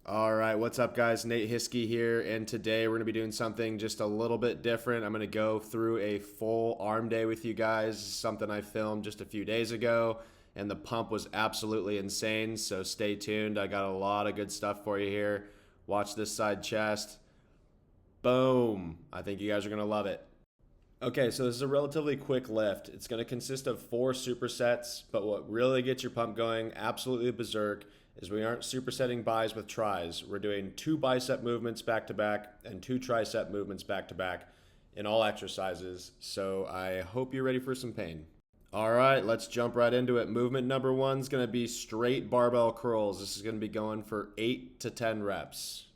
All right, what's up, guys? Nate Hiskey here, and today we're going to be doing something just a little bit different. I'm going to go through a full arm day with you guys, something I filmed just a few days ago, and the pump was absolutely insane, so stay tuned. I got a lot of good stuff for you here. Watch this side chest. Boom. I think you guys are going to love it. Okay, so this is a relatively quick lift. It's going to consist of 4 supersets, but what really gets your pump going absolutely berserk is we aren't supersetting bis with tris. We're doing 2 bicep movements back to back and 2 tricep movements back to back in all exercises. So I hope you're ready for some pain. All right, let's jump right into it. Movement number 1 is going to be straight barbell curls. This is going to be going for 8 to 10 reps.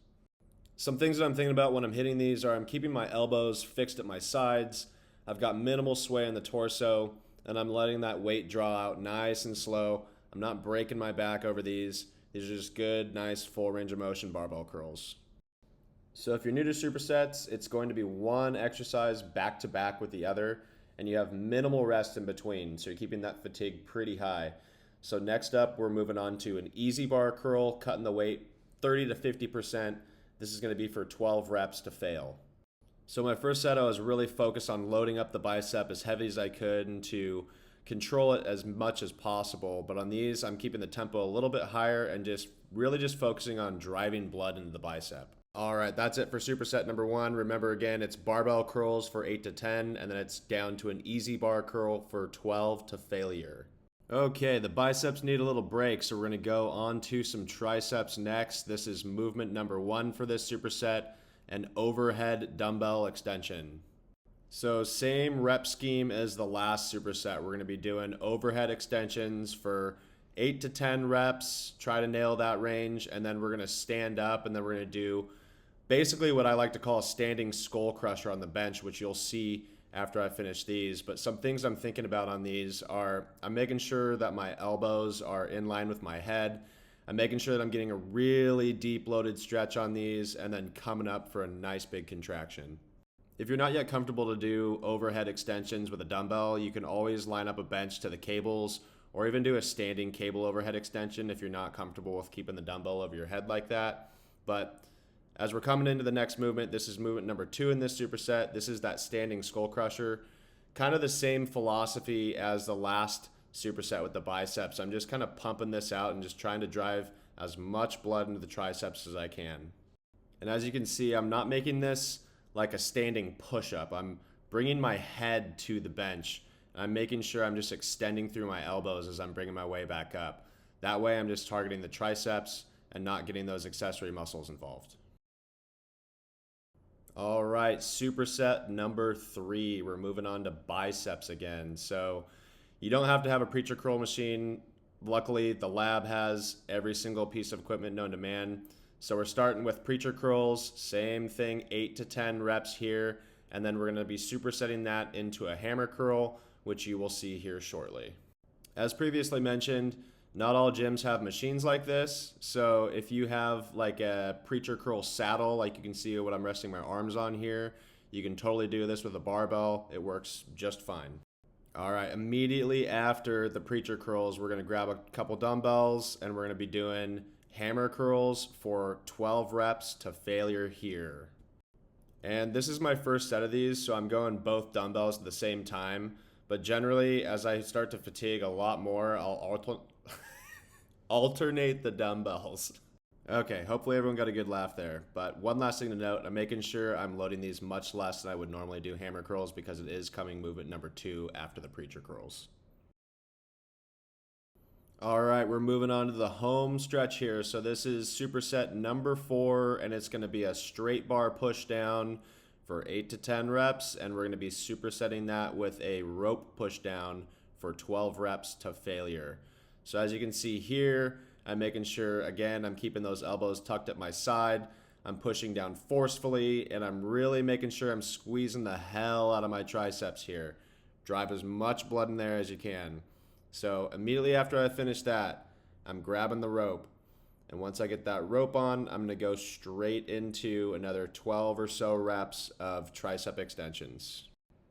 Some things that I'm thinking about when I'm hitting these are I'm keeping my elbows fixed at my sides. I've got minimal sway in the torso, and I'm letting that weight draw out nice and slow. I'm not breaking my back over these. These are just good, nice, full range of motion barbell curls. So if you're new to supersets, it's going to be one exercise back to back with the other, and you have minimal rest in between, so you're keeping that fatigue pretty high. So next up, we're moving on to an easy bar curl, cutting the weight 30 to 50%. This is going to be for 12 reps to fail. So my first set, I was really focused on loading up the bicep as heavy as I could and to control it as much as possible. But on these, I'm keeping the tempo a little bit higher and just focusing on driving blood into the bicep. All right, that's it for superset number 1. Remember again, it's barbell curls for 8 to 10, and then it's down to an easy bar curl for 12 to failure. Okay, the biceps need a little break, so we're gonna go on to some triceps next. This is movement number 1 for this superset, an overhead dumbbell extension. So same rep scheme as the last superset. We're going to be doing overhead extensions for 8 to 10 reps. Try to nail that range, and then we're going to stand up, and then we're going to do basically what I like to call a standing skull crusher on the bench, which you'll see after I finish these. But some things I'm thinking about on these are I'm making sure that my elbows are in line with my head. I'm making sure that I'm getting a really deep loaded stretch on these and then coming up for a nice big contraction. If you're not yet comfortable to do overhead extensions with a dumbbell, you can always line up a bench to the cables or even do a standing cable overhead extension if you're not comfortable with keeping the dumbbell over your head like that. But as we're coming into the next movement, this is movement number 2 in this superset. This is that standing skull crusher. Kind of the same philosophy as the last superset with the biceps. I'm just kind of pumping this out and just trying to drive as much blood into the triceps as I can. And as you can see, I'm not making this like a standing push-up. I'm bringing my head to the bench. I'm making sure I'm just extending through my elbows as I'm bringing my way back up. That way I'm just targeting the triceps and not getting those accessory muscles involved. All right, superset number 3. We're moving on to biceps again. So you don't have to have a preacher curl machine. Luckily, the lab has every single piece of equipment known to man. So we're starting with preacher curls, same thing, 8 to 10 reps here, and then we're going to be supersetting that into a hammer curl, which you will see here shortly. As previously mentioned, not all gyms have machines like this, so if you have like a preacher curl saddle, like you can see what I'm resting my arms on here, you can totally do this with a barbell. It works just fine. All right, immediately after the preacher curls, we're going to grab a couple dumbbells and we're going to be doing hammer curls for 12 reps to failure here. And this is my first set of these, so I'm going both dumbbells at the same time. But generally, as I start to fatigue a lot more, I'll alternate the dumbbells. Okay, hopefully everyone got a good laugh there. But one last thing to note, I'm making sure I'm loading these much less than I would normally do hammer curls because it is coming movement number 2 after the preacher curls. All right, we're moving on to the home stretch here. So this is superset number 4, and it's going to be a straight bar push down for 8 to 10 reps, and we're going to be supersetting that with a rope push down for 12 reps to failure. So as you can see here, I'm making sure, again, I'm keeping those elbows tucked at my side. I'm pushing down forcefully, and I'm really making sure I'm squeezing the hell out of my triceps here. Drive as much blood in there as you can. So immediately after I finish that, I'm grabbing the rope. And once I get that rope on, I'm going to go straight into another 12 or so reps of tricep extensions.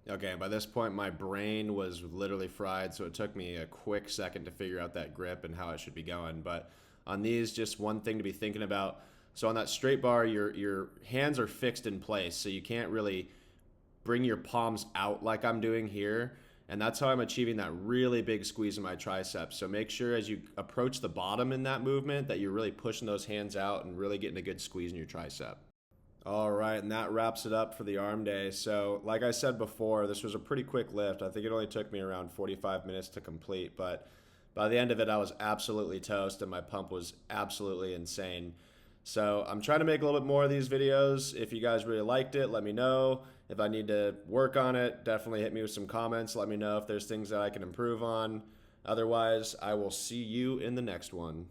Okay, by this point, my brain was literally fried, so it took me a quick second to figure out that grip and how it should be going. But on these, just one thing to be thinking about, So on that straight bar, your hands are fixed in place, so you can't really bring your palms out like I'm doing here. And that's how I'm achieving that really big squeeze in my triceps. So make sure as you approach the bottom in that movement that you're really pushing those hands out and really getting a good squeeze in your tricep. All right, and that wraps it up for the arm day. So like I said before, this was a pretty quick lift. I think it only took me around 45 minutes to complete, but by the end of it, I was absolutely toast and my pump was absolutely insane. So I'm trying to make a little bit more of these videos. If you guys really liked it, let me know. If I need to work on it, definitely hit me with some comments. Let me know if there's things that I can improve on. Otherwise, I will see you in the next one.